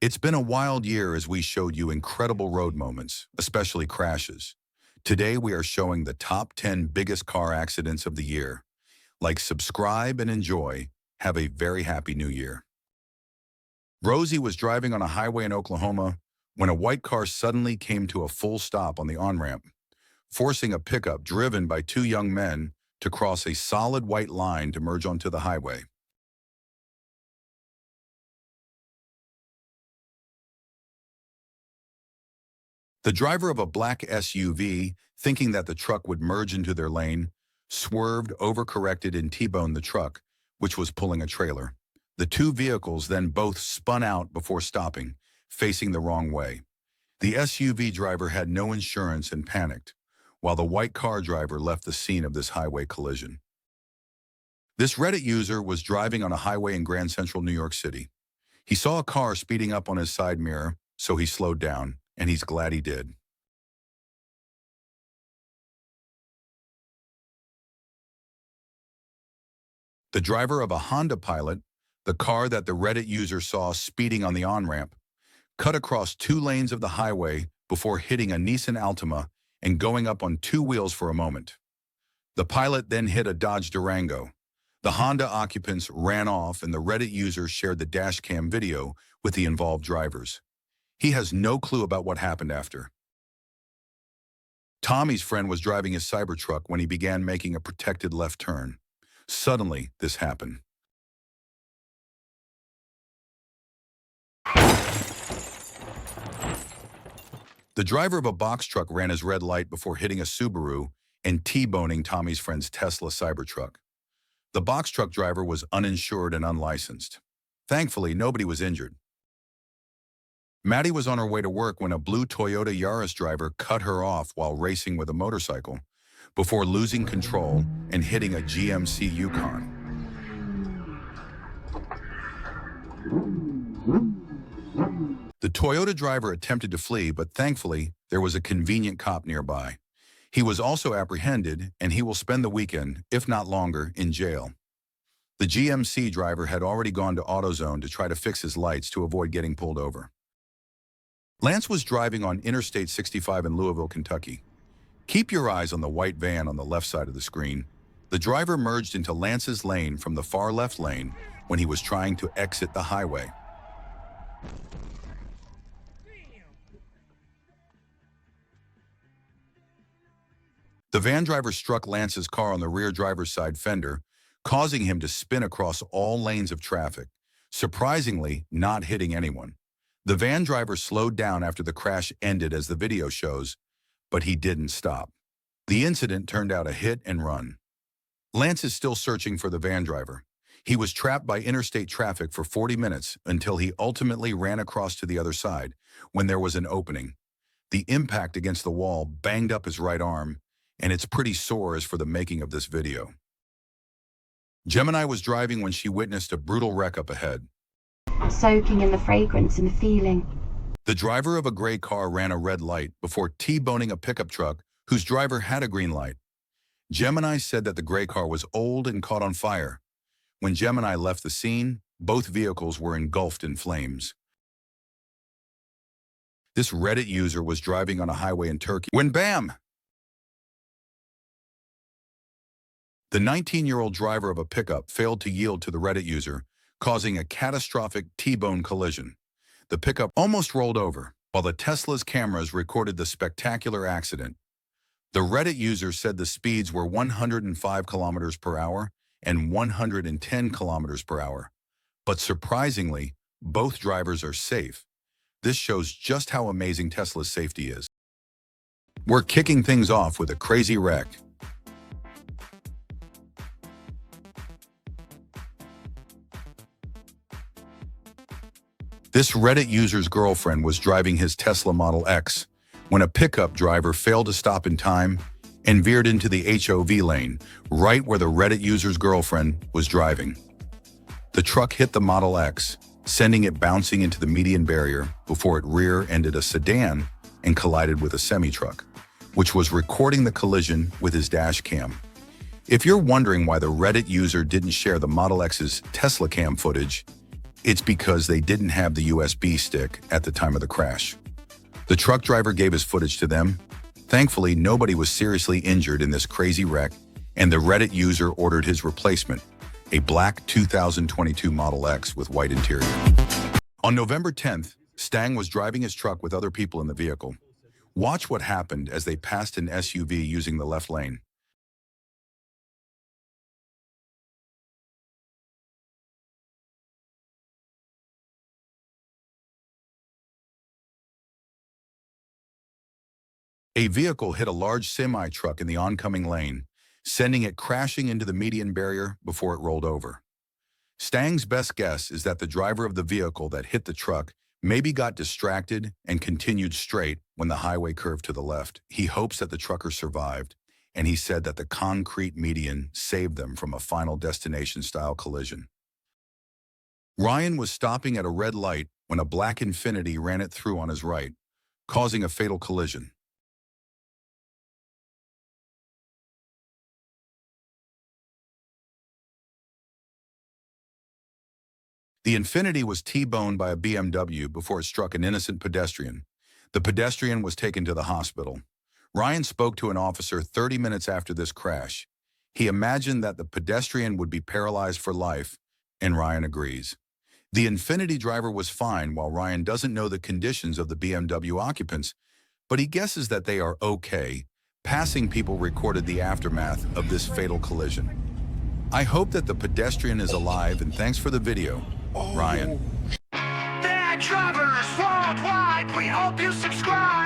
It's been a wild year as we showed you incredible road moments, especially crashes. Today we are showing the top 10 biggest car accidents of the year. Like, subscribe and enjoy. Have a very happy new year. Rosie was driving on a highway in Oklahoma when a white car suddenly came to a full stop on the on-ramp, forcing a pickup driven by two young men to cross a solid white line to merge onto the highway. The driver of a black SUV, thinking that the truck would merge into their lane, swerved, overcorrected, and T-boned the truck, which was pulling a trailer. The two vehicles then both spun out before stopping, facing the wrong way. The SUV driver had no insurance and panicked, while the white car driver left the scene of this highway collision. This Reddit user was driving on a highway in Grand Central New York City. He saw a car speeding up on his side mirror, so he slowed down, and he's glad he did. The driver of a Honda Pilot, the car that the Reddit user saw speeding on the on-ramp, cut across two lanes of the highway before hitting a Nissan Altima and going up on two wheels for a moment. The Pilot then hit a Dodge Durango. The Honda occupants ran off, and the Reddit user shared the dashcam video with the involved drivers. He has no clue about what happened after. Tommy's friend was driving his Cybertruck when he began making a protected left turn. Suddenly, this happened. The driver of a box truck ran his red light before hitting a Subaru and T-boning Tommy's friend's Tesla Cybertruck. The box truck driver was uninsured and unlicensed. Thankfully, nobody was injured. Maddie was on her way to work when a blue Toyota Yaris driver cut her off while racing with a motorcycle before losing control and hitting a GMC Yukon. The Toyota driver attempted to flee, but thankfully, there was a convenient cop nearby. He was also apprehended, and he will spend the weekend, if not longer, in jail. The GMC driver had already gone to AutoZone to try to fix his lights to avoid getting pulled over. Lance was driving on Interstate 65 in Louisville, Kentucky. Keep your eyes on the white van on the left side of the screen. The driver merged into Lance's lane from the far left lane when he was trying to exit the highway. The van driver struck Lance's car on the rear driver's side fender, causing him to spin across all lanes of traffic, surprisingly not hitting anyone. The van driver slowed down after the crash ended, as the video shows, but he didn't stop. The incident turned out a hit and run. Lance is still searching for the van driver. He was trapped by interstate traffic for 40 minutes until he ultimately ran across to the other side when there was an opening. The impact against the wall banged up his right arm, and it's pretty sore as for the making of this video. Gemini was driving when she witnessed a brutal wreck up ahead. Soaking in the fragrance and the feeling. The driver of a gray car ran a red light before T-boning a pickup truck whose driver had a green light. Gemini said that the gray car was old and caught on fire. When Gemini left the scene, both vehicles were engulfed in flames. This Reddit user was driving on a highway in Turkey when bam! The 19-year-old driver of a pickup failed to yield to the Reddit user, causing a catastrophic T-bone collision. The pickup almost rolled over, while the Tesla's cameras recorded the spectacular accident. The Reddit user said the speeds were 105 kilometers per hour and 110 kilometers per hour. But surprisingly, both drivers are safe. This shows just how amazing Tesla's safety is. We're kicking things off with a crazy wreck. This Reddit user's girlfriend was driving his Tesla Model X when a pickup driver failed to stop in time and veered into the HOV lane, right where the Reddit user's girlfriend was driving. The truck hit the Model X, sending it bouncing into the median barrier before it rear-ended a sedan and collided with a semi-truck, which was recording the collision with his dash cam. If you're wondering why the Reddit user didn't share the Model X's Tesla cam footage, It's because they didn't have the USB stick at the time of the crash. The truck driver gave his footage to them. Thankfully, nobody was seriously injured in this crazy wreck, and the Reddit user ordered his replacement, a black 2022 Model X with white interior. On November 10th, Stang was driving his truck with other people in the vehicle. Watch what happened as they passed an SUV using the left lane. A vehicle hit a large semi-truck in the oncoming lane, sending it crashing into the median barrier before it rolled over. Stang's best guess is that the driver of the vehicle that hit the truck maybe got distracted and continued straight when the highway curved to the left. He hopes that the trucker survived, and he said that the concrete median saved them from a Final Destination-style collision. Ryan was stopping at a red light when a black Infiniti ran it through on his right, causing a fatal collision. The Infiniti was T-boned by a BMW before it struck an innocent pedestrian. The pedestrian was taken to the hospital. Ryan spoke to an officer 30 minutes after this crash. He imagined that the pedestrian would be paralyzed for life, and Ryan agrees. The Infiniti driver was fine, while Ryan doesn't know the conditions of the BMW occupants, but he guesses that they are okay. Passing people recorded the aftermath of this fatal collision. I hope that the pedestrian is alive, and thanks for the video, Ryan. Van Drivers Worldwide, we hope you subscribe.